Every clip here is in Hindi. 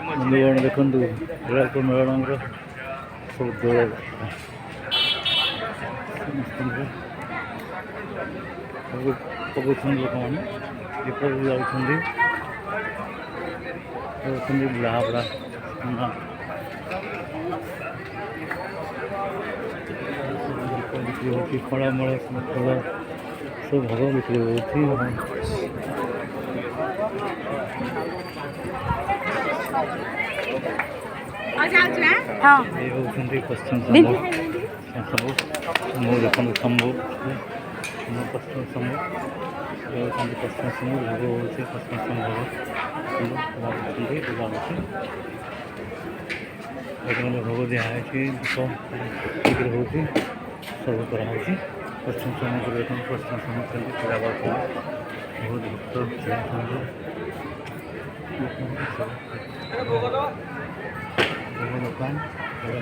बंधुगण देखु हिरापुर मेलण सब दौड़ पकाउछन् लोक मैंने दीप जाऊँगी लाबड़ा बिक्री होती फलमूल फल सब भोग बिक्री होती ये होती पश्चिम शंभु शंभु देखते शंभु पश्चिम शंभु ये होती पश्चिम शंभु भोग होती पश्चिम शंभु भोग पूजा होती भोग दिखाई दीप बिक्री होती सब कराई पश्चिम शंभु देखते पश्चिम शंभु पूजा कर बहुत भक्त दुकान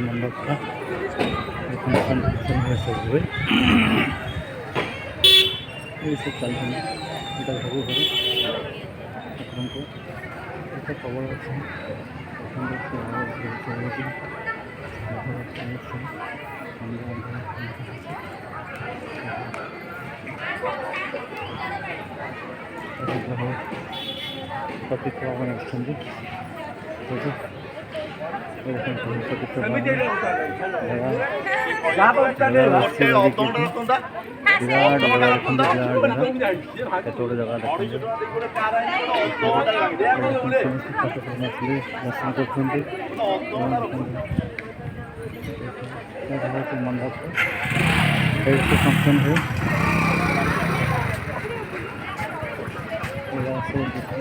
मंडप का सब हुए ये सब चलते हैं सब खबर अच्छे पतित्वा केतोड़ जगह मंडप फंक्शन है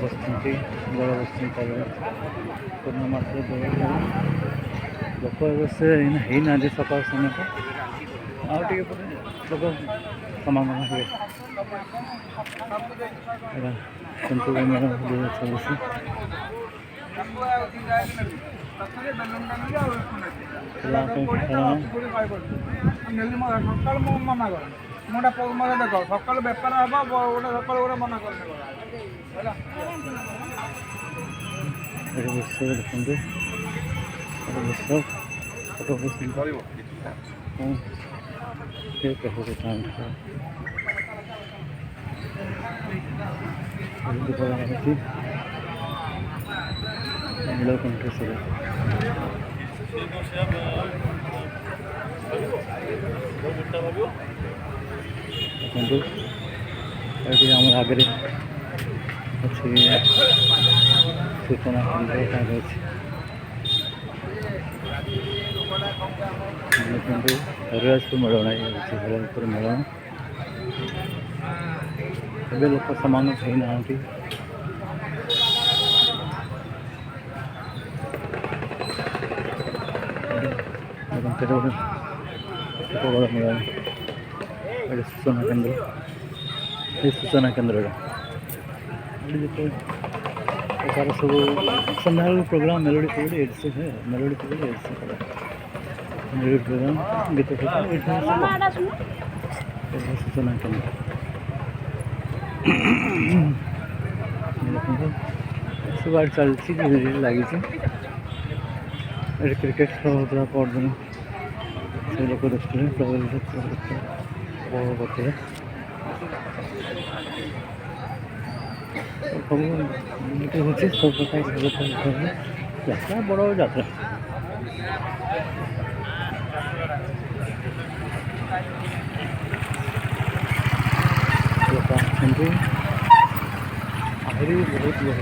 बसती पूर्णिमा लोक अवश्य है ना सकाल समय आगे लोक समागम हुए चलती मोटा मत देख सका बेपार हम गोटे सका गोटे मना कर देखते ये आगे अच्छी सूचना केन्द्र हरिराजपुर मेलण हरिराजपुर मेलण ए लोक समान हो ना मेलण ये सूचना केन्द्र ये सूचना केन्द्र प्रकार सब संध्या प्रोग्राम मेलोडी है मेलोडी मेलोडी प्रोग्राम गीत सूचना केन्द्र सब आड़ चलती लगी क्रिकेट खेल होता परदिन से लोक देखते उपभोग करते सब प्रकार यात्रा बड़ यात्रा लोक आहरी बहुत लोक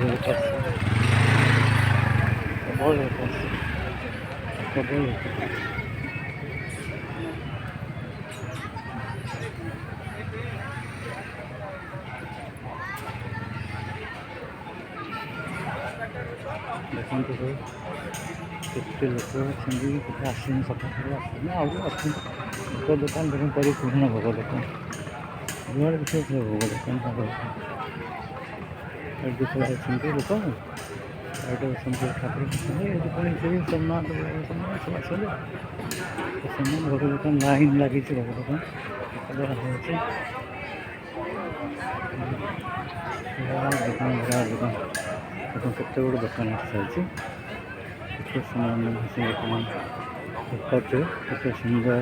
प्रबल देखते केते लोक आसन सफा कर लोक दुकान दुकान परिपूर्ण भोग दुकान जुआड़ देखिए भोग दुकान लोक ठाकुर सोमनाथ भोग दुकान लाइन लगी भोग दुकान ଦୋକାନ ବିରାଟ ଦୋକାନ ଦେଖନ୍ତୁ କେତେ ଗୁଡ଼ିଏ ଦୋକାନ ଚାଲିଛି। କେତେ ସାମାନ ସେ ଲୋକମାନେ ଏପଟେ କେତେ ସୁନ୍ଦର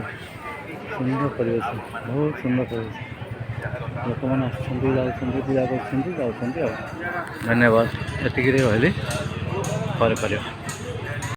ସୁନ୍ଦର ପରିବେଶ, ବହୁତ ସୁନ୍ଦର ପରିବେଶ। ଲୋକମାନେ ଆସୁଛନ୍ତି ଯାଉଛନ୍ତି, ପୂଜା କରୁଛନ୍ତି ଯାଉଛନ୍ତି ଆଉ। ଧନ୍ୟବାଦ, ଏତିକିରେ ରହିଲି, ପରେ କରିବା।